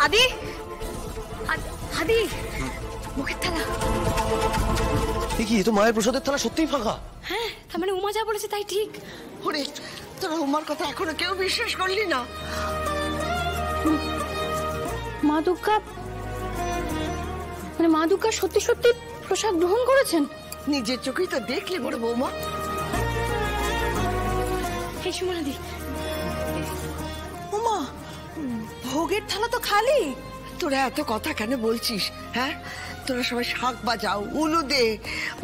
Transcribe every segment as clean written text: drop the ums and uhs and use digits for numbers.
আদি, আদি, মুখের থালা। কি তো মায়ের প্রসাদের থালা সত্যিই ফাঁকা? হ্যাঁ, তার মানে উমা যা বলেছে তাই ঠিক। ওরে, তোরা উমার কথা এখনো কেউ বিশ্বাস করলি না? মা দুর্গা, মানে মা দুর্গা সত্যি সত্যি প্রসাদ গ্রহণ করেছেন? নিজের চোখেই তো দেখলি বড় বৌমা। এই সুমনাদি, উমা, ভোগের থালা তো খালি। তোরা এত কথা কেন বলছিস? হ্যাঁ, তোরা সবাই শাক বাজাও, উলু দে,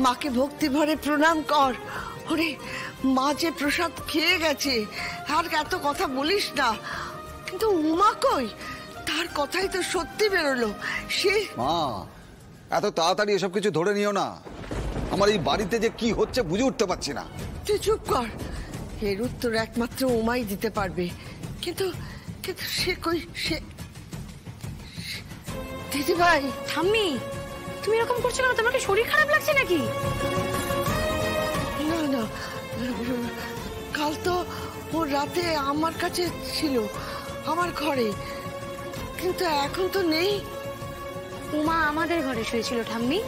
মাকে ভক্তি ভরে প্রণাম কর। ওরে, মা যে প্রসাদ খেয়ে গেছে, আর এত কথা বলিস না। কিন্তু উমা কই? তার কথাই তো সত্যি বেরোলো। সে মা, এত তাড়াতাড়ি এসব কিছু ধরে নিও না। আমার এই বাড়িতে যে কি হচ্ছে বুঝে উঠতে পারছি না। তুই চুপ কর, এর উত্তর একমাত্র উমাই দিতে পারবে। কিন্তু কিন্তু সে কই? সে দিদি ভাই। ঠাম্মি, তুমি এরকম করছো কেন? তোমার কি শরীর খারাপ লাগছে নাকি? না না, কাল তো ও রাতে আমার কাছে ছিল, আমার ঘরে, কিন্তু এখন তো নেই। উমা আমাদের ঘরে শুয়েছিল ঠাম্মি।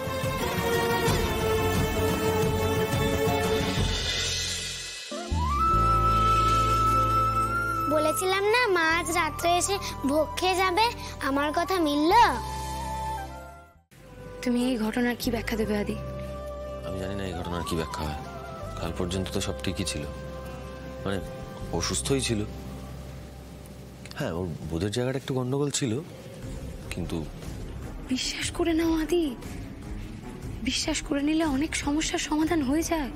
বলেছিলাম না মা আজ রাত্রে এসে ভোগ খেয়ে যাবে, আমার কথা মিলল? তুমি এই ঘটনার কি ব্যাখ্যা দেবে আদি? আমি জানি না এই ঘটনার কি ব্যাখ্যা হয়। কাল পর্যন্ত তো সব ঠিকই ছিল, মানে অসুস্থই ছিল। হ্যাঁ, ওর বোধের জায়গাটা একটু গন্ডগোল ছিল, কিন্তু বিশ্বাস করে নাও আদি, বিশ্বাস করে নিলে অনেক সমস্যার সমাধান হয়ে যায়।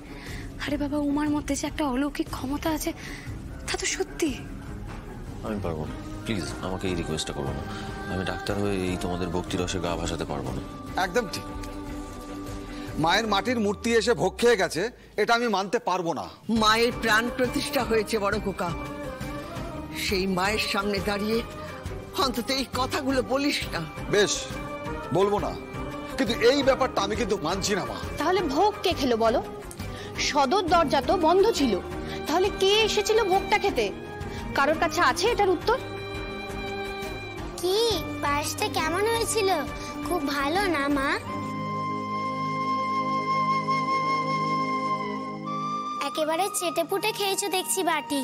আরে বাবা, উমার মধ্যে যে একটা অলৌকিক ক্ষমতা আছে তা তো সত্যি। আমি পারবো না, প্লিজ আমাকে এই রিকোয়েস্টটা করবো না। আমি ডাক্তার হয়ে এই তোমাদের ভক্তি রসে গা ভাসাতে পারবো না। একদম ঠিক। মায়ের মাটির মূর্তি এসে ভোগ খেয়ে গেছে, এটা আমি মানতে পারবো না। মায়ের প্রাণ প্রতিষ্ঠা হয়েছে বড় খোকা, সেই মায়ের সামনে দাঁড়িয়ে অন্তত এই কথাগুলো বলিস না। বেশ, বলবো না, কিন্তু এই ব্যাপারটা আমি কিন্তু মানছি না মা। তাহলে ভোগ কে খেলো বলো? সদর দরজা তো বন্ধ ছিল, তাহলে কে এসেছিল ভোগটা খেতে? কারোর কাছে আছে এটার উত্তর? কি পায়েসটা কেমন হয়েছিল? খুব ভালো না মা? একেবারে চেটেপুটে খেয়েছো দেখছি বাটি।